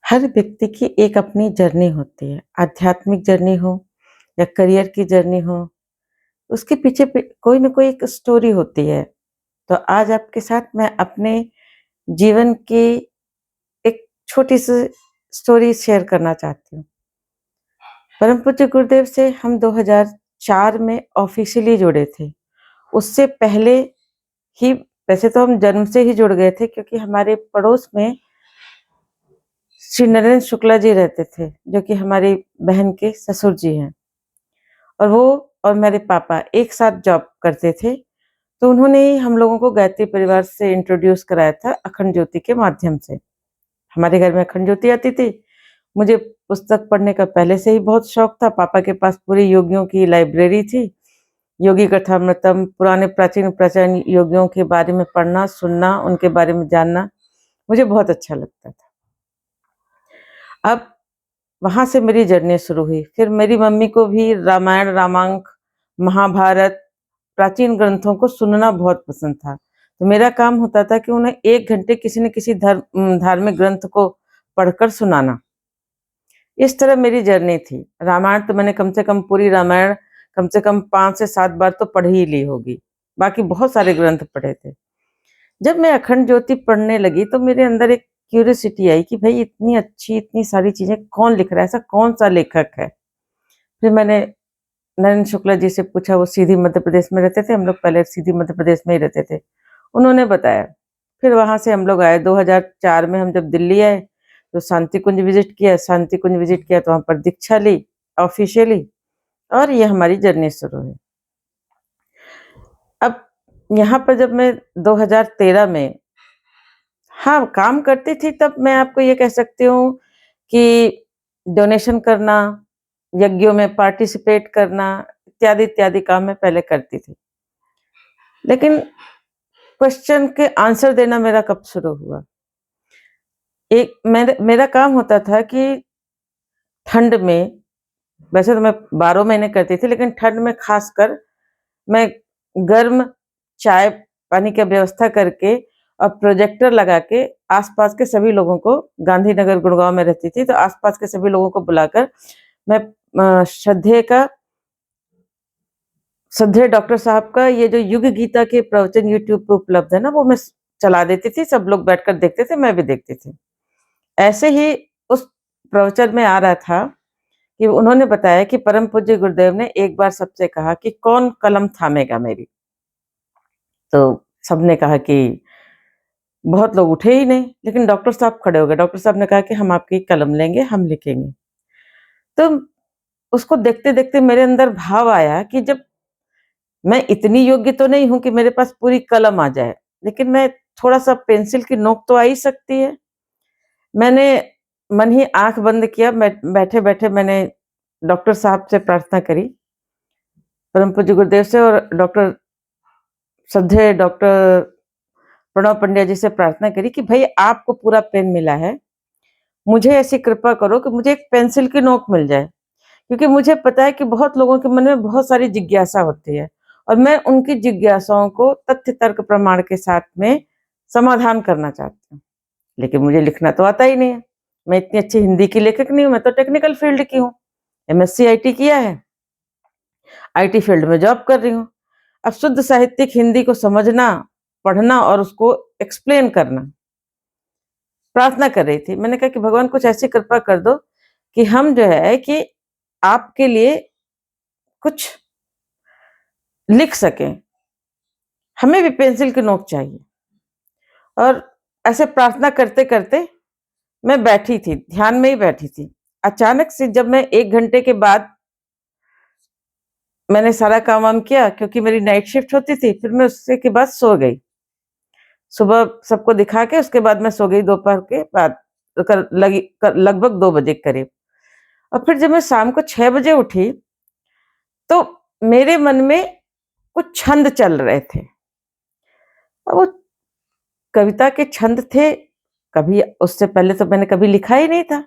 हर व्यक्ति की एक अपनी जर्नी होती है, आध्यात्मिक जर्नी हो या करियर की जर्नी हो, उसके पीछे कोई ना कोई एक स्टोरी होती है। तो आज आपके साथ मैं अपने जीवन की एक छोटी सी स्टोरी शेयर करना चाहती हूँ। परम पूज्य गुरुदेव से हम 2004 में ऑफिशियली जुड़े थे। उससे पहले ही वैसे तो हम जन्म से ही जुड़ गए थे, क्योंकि हमारे पड़ोस में श्री नरेंद्र शुक्ला जी रहते थे, जो कि हमारी बहन के ससुर जी हैं। और वो और मेरे पापा एक साथ जॉब करते थे। तो उन्होंने ही हम लोगों को गायत्री परिवार से इंट्रोड्यूस कराया था अखंड ज्योति के माध्यम से। हमारे घर में अखंड ज्योति आती थी। मुझे पुस्तक पढ़ने का पहले से ही बहुत शौक था। पापा के पास पूरी योगियों की लाइब्रेरी थी। योगी कथामृतम, पुराने प्राचीन प्राचीन योगियों के बारे में पढ़ना, सुनना, उनके बारे में जानना मुझे बहुत अच्छा लगता था। अब वहां से मेरी जर्नी शुरू हुई। फिर मेरी मम्मी को भी रामायण, रामांक, महाभारत, प्राचीन ग्रंथों को सुनना बहुत पसंद था। तो मेरा काम होता था कि उन्हें 1 घंटे किसी न किसी धार्मिक ग्रंथ को पढ़कर सुनाना। इस तरह मेरी जर्नी थी। रामायण तो मैंने कम से कम पूरी रामायण कम से कम 5 से 7 बार तो पढ़ ही ली होगी। बाकी बहुत सारे ग्रंथ पढ़े थे। जब मैं अखंड ज्योति पढ़ने लगी तो मेरे अंदर एक क्यूरियोसिटी आई कि भाई इतनी अच्छी, इतनी सारी चीजें कौन लिख रहा है, ऐसा कौन सा लेखक है। फिर मैंने नरेंद्र शुक्ला जी से पूछा। वो सीधी मध्य प्रदेश में रहते थे, हम लोग पहले सीधी मध्य प्रदेश में ही रहते थे। उन्होंने बताया। फिर वहां से हम लोग आए। 2004 में हम जब दिल्ली आए तो शांति कुंज विजिट किया। शांति कुंज विजिट किया तो वहां पर दीक्षा ली ऑफिशियली, और ये हमारी जर्नी शुरू हुई। अब यहाँ पर जब मैं 2013 में हाँ काम करती थी, तब मैं आपको ये कह सकती हूँ कि डोनेशन करना, यज्ञों में पार्टिसिपेट करना, इत्यादि इत्यादि काम मैं पहले करती थी। लेकिन क्वेश्चन के आंसर देना मेरा कब शुरू हुआ? मेरा काम होता था कि ठंड में, वैसे तो मैं 12 महीने करती थी, लेकिन ठंड में खासकर मैं गर्म चाय पानी की व्यवस्था करके और प्रोजेक्टर लगा के आसपास के सभी लोगों को, गांधीनगर गुड़गांव में रहती थी, तो आसपास के सभी लोगों को बुलाकर मैं श्रद्धेय डॉक्टर साहब का ये जो युग गीता के प्रवचन यूट्यूब पे उपलब्ध है ना, वो मैं चला देती थी। सब लोग बैठकर देखते थे, मैं भी देखती थी। ऐसे ही उस प्रवचन में आ रहा था कि उन्होंने बताया कि परम पूज्य गुरुदेव ने एक बार सबसे कहा कि कौन कलम थामेगा मेरी। तो सबने कहा कि बहुत लोग उठे ही नहीं, लेकिन डॉक्टर साहब खड़े हो गए। डॉक्टर साहब ने कहा कि हम आपकी कलम लेंगे, हम लिखेंगे। तो उसको देखते देखते मेरे अंदर भाव आया कि जब मैं इतनी योग्य तो नहीं हूं कि मेरे पास पूरी कलम आ जाए, लेकिन मैं थोड़ा सा पेंसिल की नोक तो आ ही सकती है। मैंने मन ही आंख बंद किया। मैं बैठे बैठे मैंने डॉक्टर साहब से प्रार्थना करी, परम पूज्य गुरुदेव से, और श्रद्धेय डॉक्टर प्रणव पंड्या जी से प्रार्थना करी कि भाई आपको पूरा पेन मिला है, मुझे ऐसी कृपा करो कि मुझे एक पेंसिल की नोक मिल जाए। क्योंकि मुझे पता है कि बहुत लोगों के मन में बहुत सारी जिज्ञासा होती है, और मैं उनकी जिज्ञासाओं को तथ्य तर्क प्रमाण के साथ में समाधान करना चाहती हूँ। लेकिन मुझे लिखना तो आता ही नहीं है। मैं इतनी अच्छी हिंदी की लेखक नहीं हूँ, मैं तो टेक्निकल फील्ड की हूँ। एमएससी आईटी किया है, आईटी फील्ड में जॉब कर रही हूँ। अब शुद्ध साहित्यिक हिंदी को समझना, पढ़ना और उसको एक्सप्लेन करना, प्रार्थना कर रही थी। मैंने कहा कि भगवान कुछ ऐसी कृपा कर दो कि हम जो है कि आपके लिए कुछ लिख सकें, हमें भी पेंसिल की नोक चाहिए। और ऐसे प्रार्थना करते करते मैं बैठी थी, ध्यान में ही बैठी थी। अचानक से जब मैं 1 घंटे के बाद मैंने सारा काम वाम किया, क्योंकि मेरी नाइट शिफ्ट होती थी, फिर मैं उससे के बाद सो गई। सुबह सबको दिखा के उसके बाद मैं सो गई दोपहर के बाद, लगभग 2 बजे करीब। और फिर जब मैं शाम को 6 बजे उठी तो मेरे मन में कुछ छंद चल रहे थे। अब वो कविता के छंद थे, कभी उससे पहले तो मैंने कभी लिखा ही नहीं था।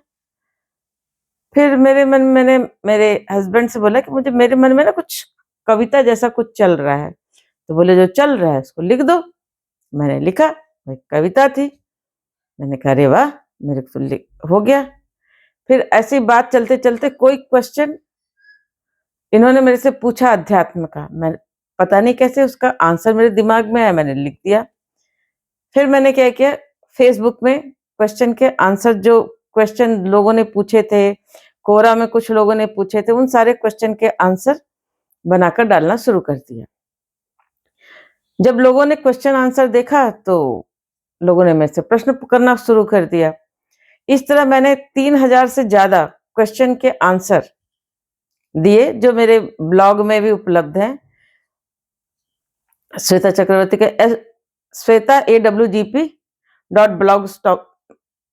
फिर मैंने मेरे हस्बैंड से बोला कि मुझे मेरे मन में ना कुछ कविता जैसा कुछ चल रहा है। तो बोले जो चल रहा है उसको लिख दो। मैंने लिखा, एक कविता थी। मैंने कहा अरे वाह, मेरे को हो गया। फिर ऐसी बात चलते-चलते कोई क्वेश्चन इन्होंने मेरे से पूछा अध्यात्म का, मैं पता नहीं कैसे उसका आंसर मेरे दिमाग में आया, मैंने लिख दिया। फिर मैंने क्या किया, फेसबुक में क्वेश्चन के आंसर जो क्वेश्चन लोगों ने पूछे थे, कोरा में कुछ लोगों ने पूछे थे, उन सारे क्वेश्चन के आंसर बनाकर डालना शुरू कर दिया। जब लोगों ने क्वेश्चन आंसर देखा तो लोगों ने मेरे से प्रश्न करना शुरू कर दिया। इस तरह मैंने 3000 से ज़्यादा क्वेश्चन के आंसर दिए, जो मेरे ब्लॉग में भी उपलब्ध हैं। श्वेता चक्रवर्ती के श्वेता awgp.blogspot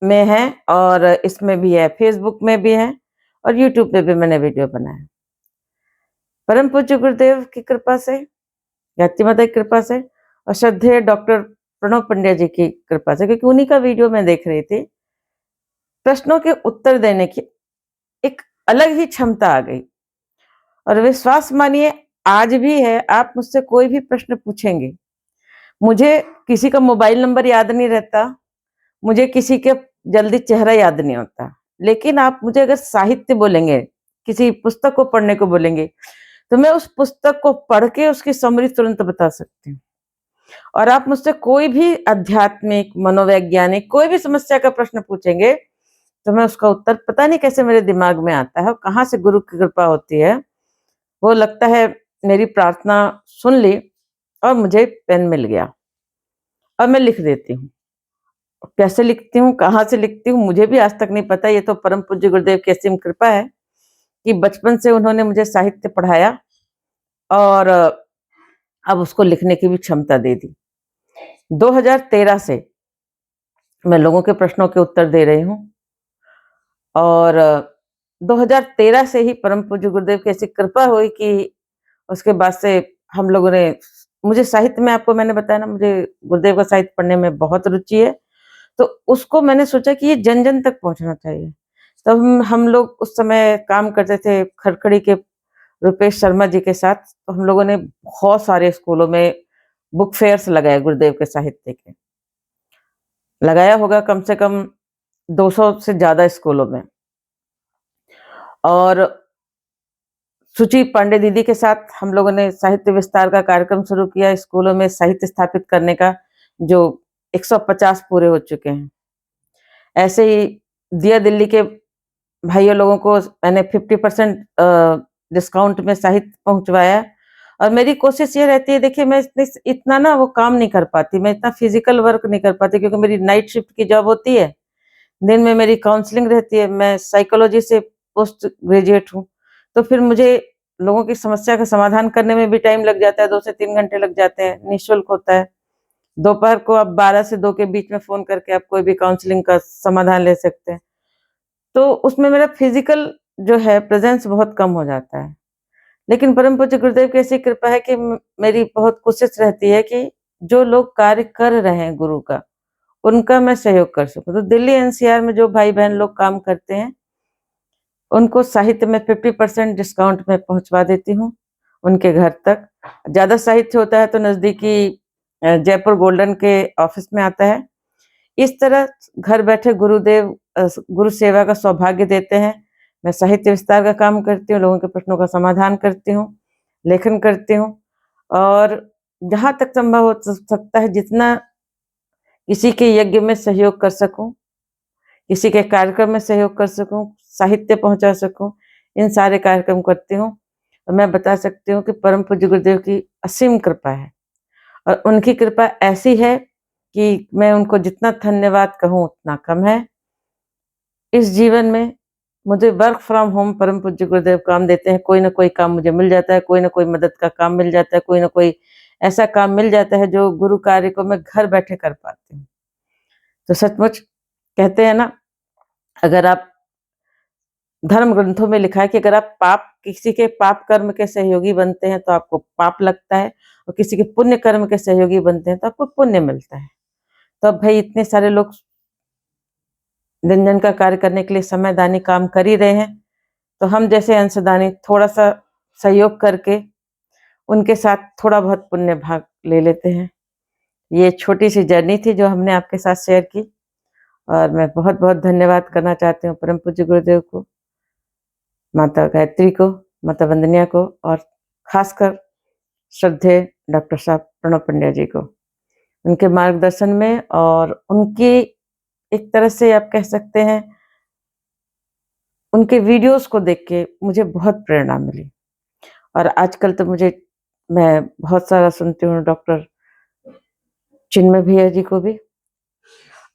में है, और इसमें भी है, फेसबुक में भी है, और यूट्यूब पे भी मैंने वीडियो बनाया। परम पूज्य गुरुदेव की कृपा से, ज्ञाति माता की कृपा से, और श्रद्धेय डॉक्टर प्रणव पंड्या जी की कृपा से, क्योंकि उन्हीं का वीडियो मैं देख रही थी, प्रश्नों के उत्तर देने की एक अलग ही क्षमता आ गई। और विश्वास मानिए आज भी है, आप मुझसे कोई भी प्रश्न पूछेंगे, मुझे किसी का मोबाइल नंबर याद नहीं रहता, मुझे किसी के जल्दी चेहरा याद नहीं होता, लेकिन आप मुझे अगर साहित्य बोलेंगे, किसी पुस्तक को पढ़ने को बोलेंगे, तो मैं उस पुस्तक को पढ़ के उसकी समरी तुरंत बता सकती हूँ। और आप मुझसे कोई भी आध्यात्मिक, मनोवैज्ञानिक कोई भी समस्या का प्रश्न पूछेंगे, तो मैं उसका उत्तर पता नहीं कैसे मेरे दिमाग में आता है, और कहाँ से गुरु की कृपा होती है। वो लगता है मेरी प्रार्थना सुन ली और मुझे पेन मिल गया, और मैं लिख देती हूँ। कैसे लिखती हूँ, कहाँ से लिखती हूँ, मुझे भी आज तक नहीं पता। ये तो परम पूज्य गुरुदेव की असीम कृपा है कि बचपन से उन्होंने मुझे साहित्य पढ़ाया, और अब उसको लिखने की भी क्षमता दे दी। 2013 से मैं लोगों के प्रश्नों के उत्तर दे रही हूँ, और 2013 से ही परम पूज्य गुरुदेव की ऐसी कृपा हुई कि उसके बाद से हम लोगों ने, मुझे साहित्य में, आपको मैंने बताया ना, मुझे गुरुदेव का साहित्य पढ़ने में बहुत रुचि है, तो उसको मैंने सोचा कि ये जन-जन तक पहुँचना चाहिए। तब हम लोग उस समय काम करते थे खड़खड़ी के रुपेश शर्मा जी के साथ, तो हम लोगों ने बहुत सारे स्कूलों में बुक फेयर्स लगाए गुरुदेव के साहित्य के। लगाया होगा कम से कम 200 से ज़्यादा स्कूलों में। और सुचि पांडे दीदी के साथ हम लोगों ने साहित्य विस्तार का कार्यक्रम शुरू किया, स्कूलों में साहित्य स्थापित करने का, जो 150 पूरे हो चुके हैं। ऐसे ही दिया दिल्ली के भाइयों लोगों को मैंने 50% डिस्काउंट में साहित्य पहुंचवाया। और मेरी कोशिश ये रहती है, देखिए मैं इतना ना वो काम नहीं कर पाती, मैं इतना फिजिकल वर्क नहीं कर पाती, क्योंकि मेरी नाइट शिफ्ट की जॉब होती है, दिन में मेरी काउंसलिंग रहती है, मैं साइकोलॉजी से पोस्ट ग्रेजुएट हूँ, तो फिर मुझे लोगों की समस्या का समाधान करने में भी टाइम लग जाता है, 2 से 3 घंटे लग जाते हैं, निःशुल्क होता है। दोपहर को आप 12 से 2 के बीच में फ़ोन करके आप कोई भी काउंसलिंग का समाधान ले सकते हैं। तो उसमें मेरा फिजिकल जो है प्रेज़ेंस बहुत कम हो जाता है। लेकिन परम पूज्य गुरुदेव की ऐसी कृपा है कि मेरी बहुत कोशिश रहती है कि जो लोग कार्य कर रहे हैं गुरु का, उनका मैं सहयोग कर सकूँ। तो दिल्ली एनसीआर में जो भाई-बहन लोग काम करते हैं, उनको साहित्य में 50% डिस्काउंट में पहुँचवा देती हूँ, उनके घर तक। ज़्यादा साहित्य होता है तो नज़दीकी जयपुर गोल्डन के ऑफ़िस में आता है। इस तरह घर बैठे गुरुदेव गुरु सेवा का सौभाग्य देते हैं। मैं साहित्य विस्तार का काम करती हूँ, लोगों के प्रश्नों का समाधान करती हूँ, लेखन करती हूँ, और जहाँ तक संभव हो सकता है जितना किसी के यज्ञ में सहयोग कर सकूँ, किसी के कार्यक्रम में सहयोग कर सकूँ, साहित्य पहुँचा सकूँ, इन सारे कार्यक्रम करती हूँ। और मैं बता सकती हूँ कि परम पूज्य गुरुदेव की असीम कृपा है, और उनकी कृपा ऐसी है कि मैं उनको जितना धन्यवाद कहूँ उतना कम है। इस जीवन में मुझे वर्क फ्रॉम होम परम पूज्य गुरुदेव काम देते हैं, कोई ना कोई काम मुझे मिल जाता है, कोई ना कोई मदद का काम मिल जाता है, कोई ना कोई ऐसा काम मिल जाता है जो गुरु कार्य को मैं घर बैठे कर पाती हूँ। तो सचमुच कहते हैं ना, अगर आप, धर्म ग्रंथों में लिखा है कि अगर आप किसी के पाप कर्म के सहयोगी बनते हैं तो आपको पाप लगता है, और किसी के पुण्य कर्म के सहयोगी बनते हैं तो आपको पुण्य मिलता है। तो अब भाई इतने सारे लोग जन-जन का कार्य करने के लिए समयदानी काम कर ही रहे हैं, तो हम जैसे अंशदानी थोड़ा-सा सहयोग करके उनके साथ थोड़ा बहुत पुण्य भाग ले लेते हैं। ये छोटी-सी जर्नी थी जो हमने आपके साथ शेयर की, और मैं बहुत-बहुत धन्यवाद करना चाहती हूँ परम पूज्य गुरुदेव को, माता गायत्री को, माता वंदनिया को और ख़ासकर श्रद्धेय डॉक्टर साहब प्रणव पंड्या जी को। उनके मार्गदर्शन में और उनकी एक तरह से आप कह सकते हैं, उनके वीडियोज़ को देख के मुझे बहुत प्रेरणा मिली। और आजकल तो मैं बहुत सारा सुनती हूँ डॉक्टर चिन्मय भैया जी को भी।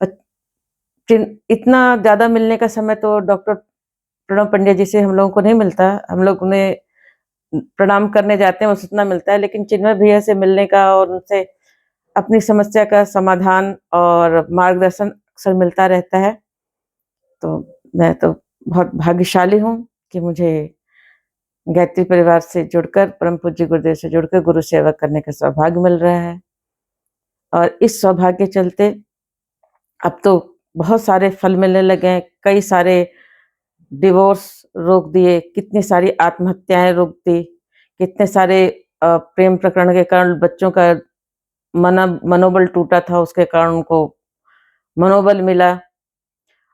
अ, चिन इतना ज़्यादा मिलने का समय तो डॉक्टर प्रणव पंड्या जी से हम लोगों को नहीं मिलता। हम लोग उन्हें प्रणाम करने जाते हैं, बस उतना मिलता है, लेकिन चिन्मय भैया से मिलने का और उनसे अपनी समस्या का समाधान और मार्गदर्शन अक्सर मिलता रहता है। तो मैं तो बहुत भाग्यशाली हूँ कि मुझे गायत्री परिवार से जुड़कर, परम पूज्य गुरुदेव से जुड़कर गुरु सेवा करने का सौभाग्य मिल रहा है। और इस सौभाग्य के चलते अब तो बहुत सारे फल मिलने लगे हैं, कई सारे डिवोर्स रोक दिए, कितनी सारी आत्महत्याएँ रोक दी, कितने सारे प्रेम प्रकरण के कारण बच्चों का मनोबल टूटा था, उसके कारण उनको मनोबल मिला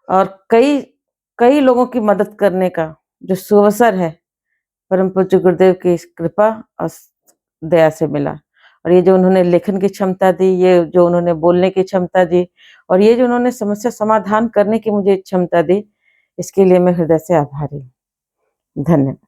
और कई कई लोगों की मदद करने का जो सुअवसर है, परम पूज्य गुरुदेव की इस कृपा और दया से मिला। और ये जो उन्होंने लेखन की क्षमता दी, ये जो उन्होंने बोलने की क्षमता दी और ये जो उन्होंने समस्या समाधान करने की मुझे क्षमता दी, इसके लिए मैं हृदय से आभारी हूँ। धन्यवाद।